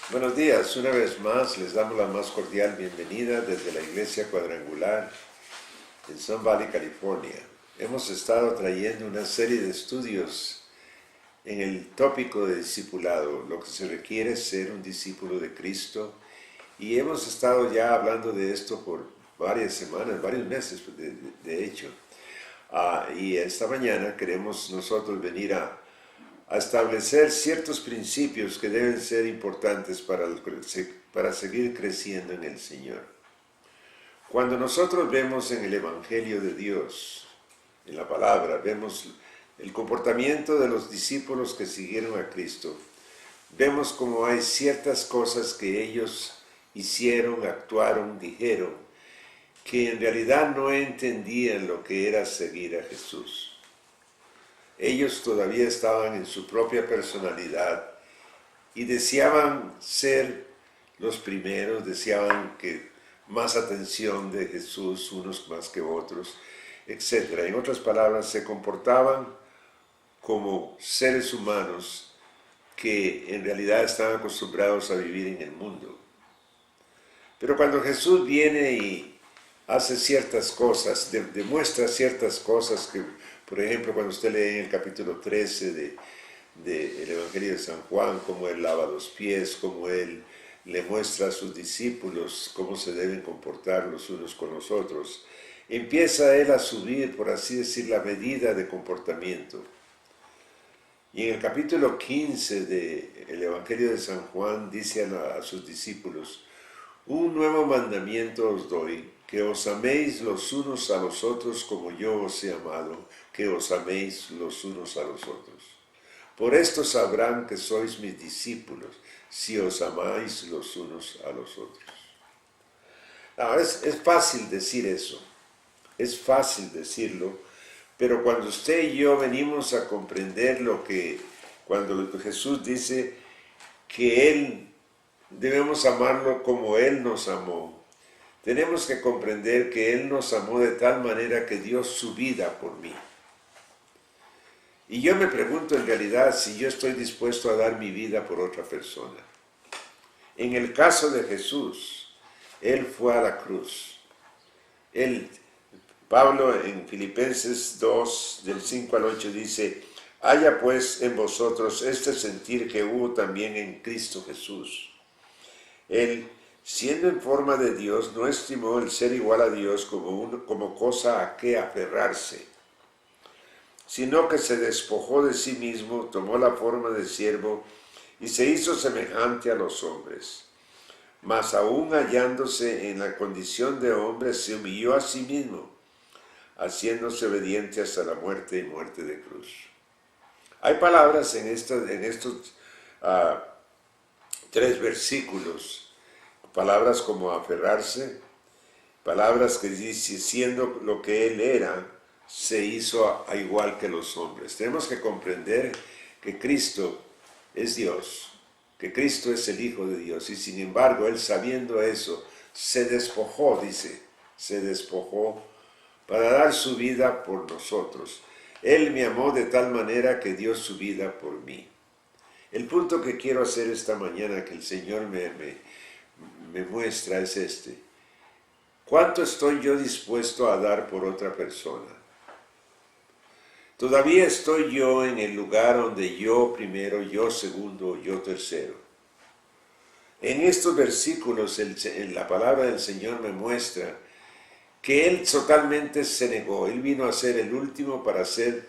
Buenos días, una vez más les damos la más cordial bienvenida desde la Iglesia Cuadrangular en Sun Valley, California. Hemos estado trayendo una serie de estudios en el tópico de discipulado, lo que se requiere es ser un discípulo de Cristo, y hemos estado ya hablando de esto por varias semanas, varios meses de hecho. Y esta mañana queremos nosotros venir a establecer ciertos principios que deben ser importantes para seguir creciendo en el Señor. Cuando nosotros vemos en el Evangelio de Dios, en la palabra, vemos el comportamiento de los discípulos que siguieron a Cristo, vemos como hay ciertas cosas que ellos hicieron, actuaron, dijeron, que en realidad no entendían lo que era seguir a Jesús. Ellos todavía estaban en su propia personalidad y deseaban ser los primeros, deseaban que más atención de Jesús, unos más que otros, etc. En otras palabras, se comportaban como seres humanos que en realidad estaban acostumbrados a vivir en el mundo. Pero cuando Jesús viene y hace ciertas cosas, demuestra ciertas cosas que, por ejemplo, cuando usted lee en el capítulo 13 del Evangelio de San Juan, cómo Él lava los pies, cómo Él le muestra a sus discípulos cómo se deben comportar los unos con los otros, empieza Él a subir, por así decir, la medida de comportamiento. Y en el capítulo 15 del Evangelio de San Juan dice a sus discípulos: un nuevo mandamiento os doy, que os améis los unos a los otros como yo os he amado, que os améis los unos a los otros. Por esto sabrán que sois mis discípulos, si os amáis los unos a los otros. Ahora, es fácil decir eso, es fácil decirlo, pero cuando usted y yo venimos a comprender cuando Jesús dice que Él debemos amarlo como Él nos amó, tenemos que comprender que Él nos amó de tal manera que dio su vida por mí. Y yo me pregunto en realidad si yo estoy dispuesto a dar mi vida por otra persona. En el caso de Jesús, Él fue a la cruz. Pablo en Filipenses 2, del 5 al 8 dice: haya pues en vosotros este sentir que hubo también en Cristo Jesús. Él, siendo en forma de Dios, no estimó el ser igual a Dios como cosa a que aferrarse, sino que se despojó de sí mismo, tomó la forma de siervo y se hizo semejante a los hombres. Mas aún hallándose en la condición de hombre, se humilló a sí mismo, haciéndose obediente hasta la muerte y muerte de cruz. Hay palabras en estos tres versículos, palabras como aferrarse, palabras que dice, siendo lo que Él era, se hizo a igual que los hombres. Tenemos que comprender que Cristo es Dios, que Cristo es el Hijo de Dios, y sin embargo, Él sabiendo eso, se despojó, dice, se despojó para dar su vida por nosotros. Él me amó de tal manera que dio su vida por mí. El punto que quiero hacer esta mañana, que el Señor me muestra, es este: ¿cuánto estoy yo dispuesto a dar por otra persona? Todavía estoy yo en el lugar donde yo primero, yo segundo, yo tercero. En estos versículos la palabra del Señor me muestra que Él totalmente se negó. Él vino a ser el último para hacer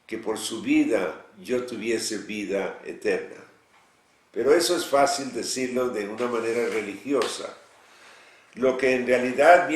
que por su vida yo tuviese vida eterna. Pero eso es fácil decirlo de una manera religiosa. Lo que en realidad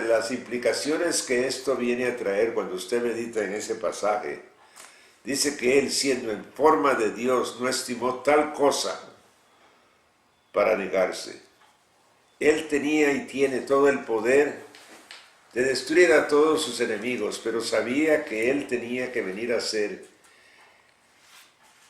las implicaciones que esto viene a traer cuando usted medita en ese pasaje, dice que Él, siendo en forma de Dios, no estimó tal cosa para negarse. Él tenía y tiene todo el poder de destruir a todos sus enemigos, pero sabía que Él tenía que venir a ser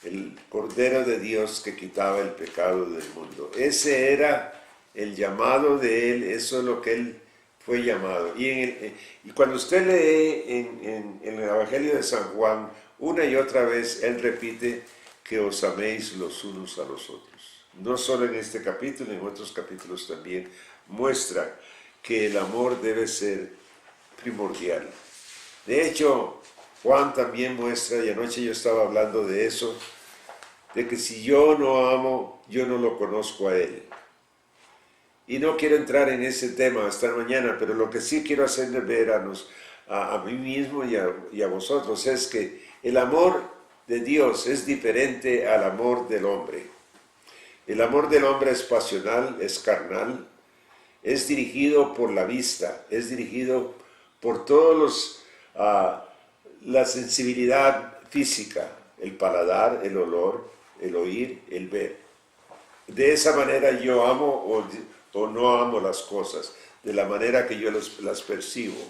el Cordero de Dios que quitaba el pecado del mundo. Ese era el llamado de Él, eso es lo que Él fue llamado. Y cuando usted lee en el Evangelio de San Juan, una y otra vez Él repite que os améis los unos a los otros. no solo en este capítulo, en otros capítulos también, muestra que el amor debe ser primordial. De hecho, Juan también muestra, y anoche yo estaba hablando de eso, de que si yo no amo, yo no lo conozco a Él. Y no quiero entrar en ese tema hasta mañana, pero lo que sí quiero hacerle ver a mí mismo y a vosotros es que el amor de Dios es diferente al amor del hombre. El amor del hombre es pasional, es carnal, es dirigido por la vista, es dirigido por todos la sensibilidad física, el paladar, el olor, el oír, el ver. De esa manera yo amo o no amo las cosas, de la manera que yo las percibo.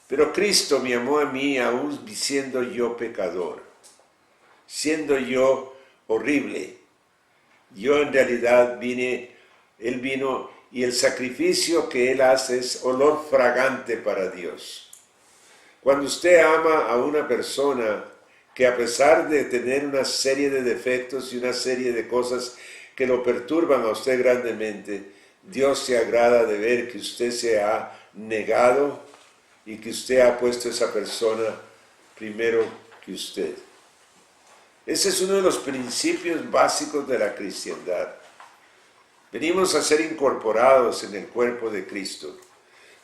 Pero Cristo me amó a mí aún siendo yo pecador, siendo yo horrible. Yo en realidad Él vino y el sacrificio que Él hace es olor fragante para Dios. Cuando usted ama a una persona que a pesar de tener una serie de defectos y una serie de cosas que lo perturban a usted grandemente, Dios se agrada de ver que usted se ha negado y que usted ha puesto a esa persona primero que usted. Ese es uno de los principios básicos de la cristiandad. Venimos a ser incorporados en el cuerpo de Cristo.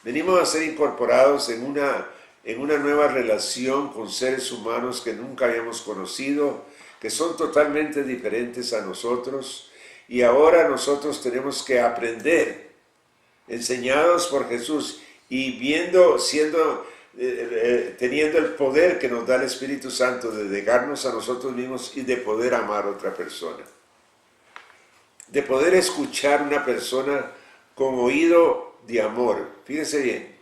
Venimos a ser incorporados en una nueva relación con seres humanos que nunca habíamos conocido, que son totalmente diferentes a nosotros. Y ahora nosotros tenemos que aprender, enseñados por Jesús y teniendo el poder que nos da el Espíritu Santo de negarnos a nosotros mismos y de poder amar a otra persona. De poder escuchar a una persona con oído de amor. Fíjense bien,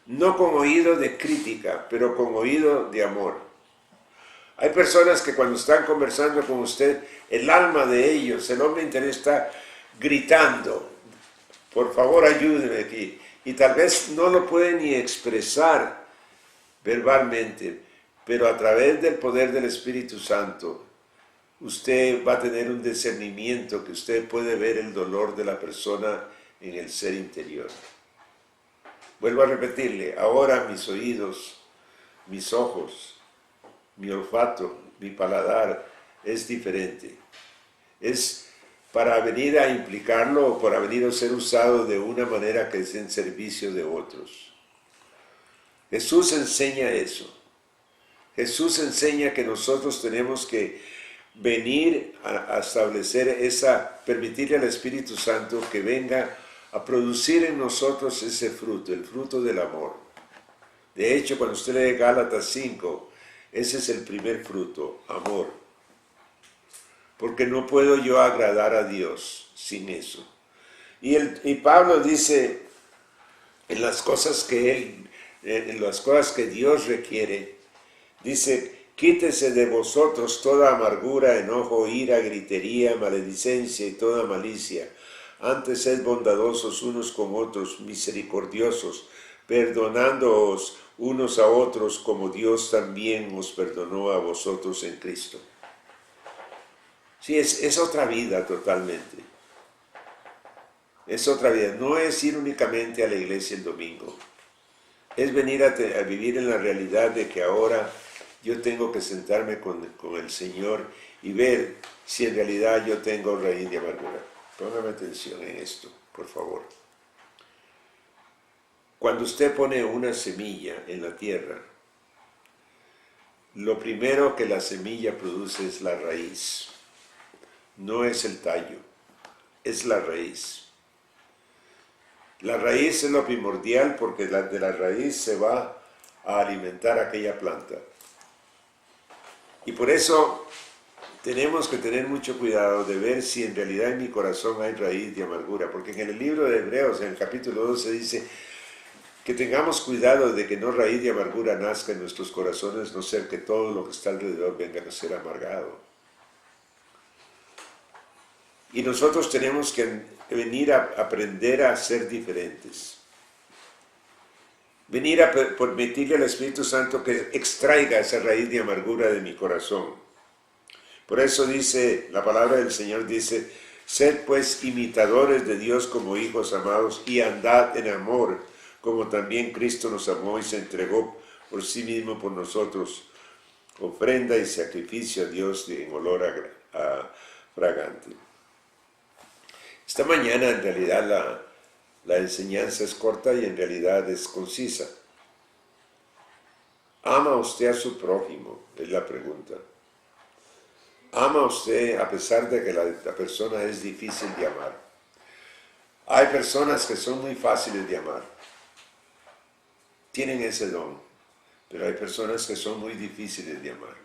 no con oído de crítica, pero con oído de amor. Hay personas que cuando están conversando con usted, el alma de ellos, el hombre interior está gritando, por favor ayúdeme aquí. Y tal vez no lo puede ni expresar verbalmente, pero a través del poder del Espíritu Santo, usted va a tener un discernimiento que usted puede ver el dolor de la persona en el ser interior. Vuelvo a repetirle, ahora mis oídos, mis ojos, mi olfato, mi paladar es diferente. Es para venir a implicarlo o para venir a ser usado de una manera que es en servicio de otros. Jesús enseña eso. Jesús enseña que nosotros tenemos que venir a establecer permitirle al Espíritu Santo que venga a producir en nosotros ese fruto, el fruto del amor. De hecho, cuando usted lee Gálatas 5, ese es el primer fruto, amor. Porque no puedo yo agradar a Dios sin eso. Y Pablo dice, en las cosas que Dios requiere, dice, quítese de vosotros toda amargura, enojo, ira, gritería, maledicencia y toda malicia. Antes sed bondadosos unos con otros, misericordiosos, perdonándoos unos a otros como Dios también os perdonó a vosotros en Cristo. Sí, es otra vida totalmente. Es otra vida. No es ir únicamente a la iglesia el domingo. Es venir a vivir en la realidad de que ahora yo tengo que sentarme con el Señor y ver si en realidad yo tengo raíz de amargura. Póngame atención en esto, por favor. Cuando usted pone una semilla en la tierra, lo primero que la semilla produce es la raíz. No es el tallo, es la raíz. La raíz es lo primordial porque de la raíz se va a alimentar aquella planta. Y por eso tenemos que tener mucho cuidado de ver si en realidad en mi corazón hay raíz de amargura, porque en el libro de Hebreos, en el capítulo 12, dice que tengamos cuidado de que no raíz de amargura nazca en nuestros corazones, no ser que todo lo que está alrededor venga a ser amargado. Y nosotros tenemos que venir a aprender a ser diferentes. Venir a permitirle al Espíritu Santo que extraiga esa raíz de amargura de mi corazón. Por eso dice, la palabra del Señor dice, sed pues imitadores de Dios como hijos amados y andad en amor, como también Cristo nos amó y se entregó por sí mismo por nosotros, ofrenda y sacrificio a Dios en olor fragante. Esta mañana en realidad la enseñanza es corta y en realidad es concisa. ¿Ama usted a su prójimo? Es la pregunta. ¿Ama usted a pesar de que la persona es difícil de amar? Hay personas que son muy fáciles de amar. Tienen ese don. Pero hay personas que son muy difíciles de amar.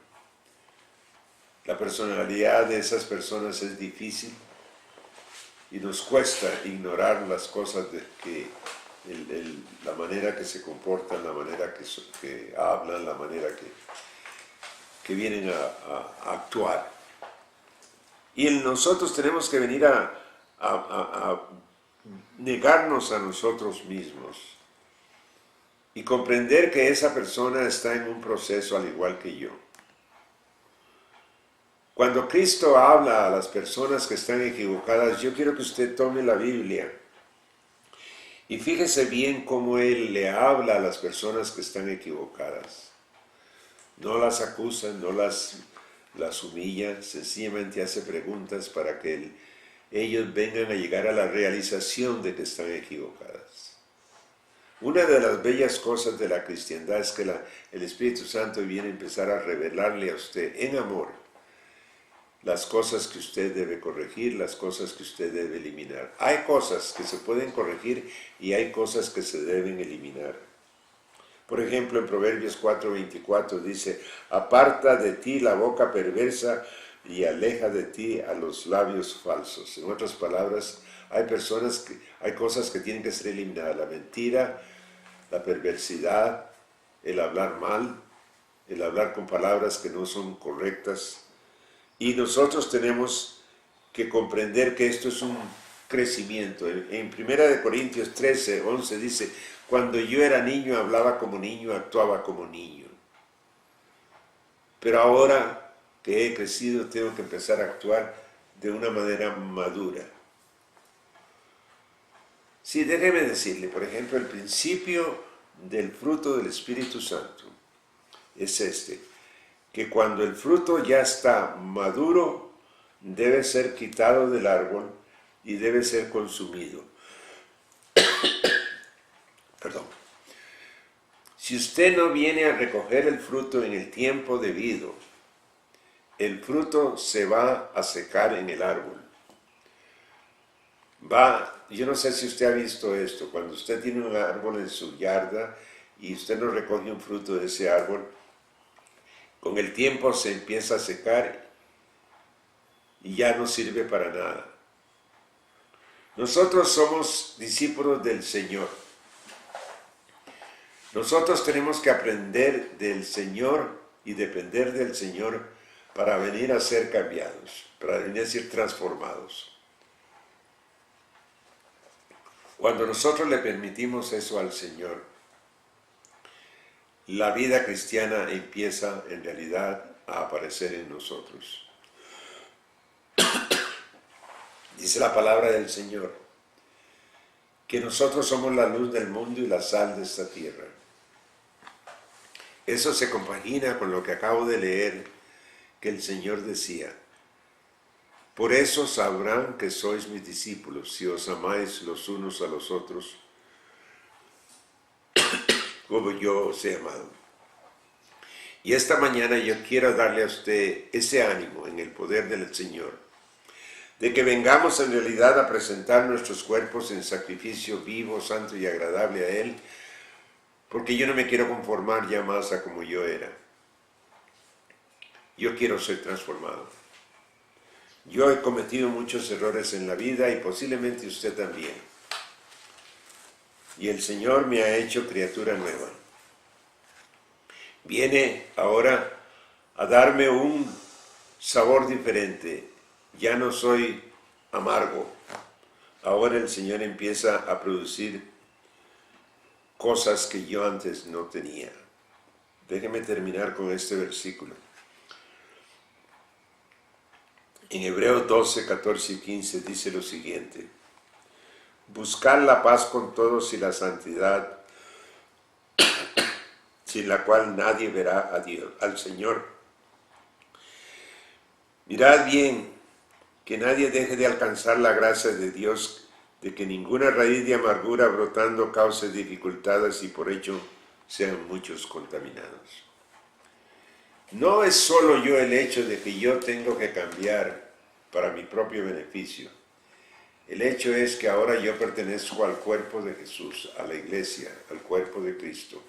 La personalidad de esas personas es difícil y nos cuesta ignorar las cosas la manera que se comportan, la manera que hablan, la manera que vienen a actuar. Y nosotros tenemos que venir a negarnos a nosotros mismos y comprender que esa persona está en un proceso al igual que yo. Cuando Cristo habla a las personas que están equivocadas, yo quiero que usted tome la Biblia y fíjese bien cómo Él le habla a las personas que están equivocadas. No las acusa, no las humilla, sencillamente hace preguntas para que ellos vengan a llegar a la realización de que están equivocadas. Una de las bellas cosas de la cristiandad es que el Espíritu Santo viene a empezar a revelarle a usted en amor las cosas que usted debe corregir, las cosas que usted debe eliminar. Hay cosas que se pueden corregir y hay cosas que se deben eliminar. Por ejemplo, en Proverbios 4:24 dice, aparta de ti la boca perversa y aleja de ti a los labios falsos. En otras palabras, hay cosas que tienen que ser eliminadas. La mentira, la perversidad, el hablar mal, el hablar con palabras que no son correctas. Y nosotros tenemos que comprender que esto es un crecimiento. En 1 Corintios 13:11 dice, cuando yo era niño hablaba como niño, actuaba como niño. Pero ahora que he crecido tengo que empezar a actuar de una manera madura. Sí, déjeme decirle, por ejemplo, el principio del fruto del Espíritu Santo es que cuando el fruto ya está maduro, debe ser quitado del árbol y debe ser consumido. Perdón. Si usted no viene a recoger el fruto en el tiempo debido, el fruto se va a secar en el árbol. Yo no sé si usted ha visto esto, cuando usted tiene un árbol en su yarda y usted no recoge un fruto de ese árbol, con el tiempo se empieza a secar y ya no sirve para nada. Nosotros somos discípulos del Señor. Nosotros tenemos que aprender del Señor y depender del Señor para venir a ser cambiados, para venir a ser transformados. Cuando nosotros le permitimos eso al Señor, la vida cristiana empieza en realidad a aparecer en nosotros. Dice la palabra del Señor, que nosotros somos la luz del mundo y la sal de esta tierra. Eso se compagina con lo que acabo de leer, que el Señor decía, por eso sabrán que sois mis discípulos, si os amáis los unos a los otros, como yo os he amado. Y esta mañana yo quiero darle a usted ese ánimo en el poder del Señor, de que vengamos en realidad a presentar nuestros cuerpos en sacrificio vivo, santo y agradable a Él, porque yo no me quiero conformar ya más a como yo era. Yo quiero ser transformado. Yo he cometido muchos errores en la vida y posiblemente usted también. Y el Señor me ha hecho criatura nueva. Viene ahora a darme un sabor diferente. Ya no soy amargo. Ahora el Señor empieza a producir cosas que yo antes no tenía. Déjeme terminar con este versículo. En Hebreos 12, 14 y 15 dice lo siguiente: buscar la paz con todos y la santidad, sin la cual nadie verá a Dios, al Señor. Mirad bien que nadie deje de alcanzar la gracia de Dios, de que ninguna raíz de amargura brotando cause dificultades y por ello sean muchos contaminados. No es solo yo el hecho de que yo tengo que cambiar para mi propio beneficio. El hecho es que ahora yo pertenezco al cuerpo de Jesús, a la iglesia, al cuerpo de Cristo.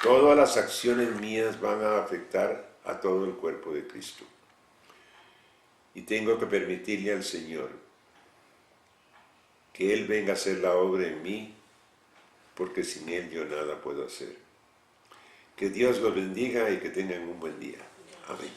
Todas las acciones mías van a afectar a todo el cuerpo de Cristo. Y tengo que permitirle al Señor que Él venga a hacer la obra en mí, porque sin Él yo nada puedo hacer. Que Dios los bendiga y que tengan un buen día. Amén.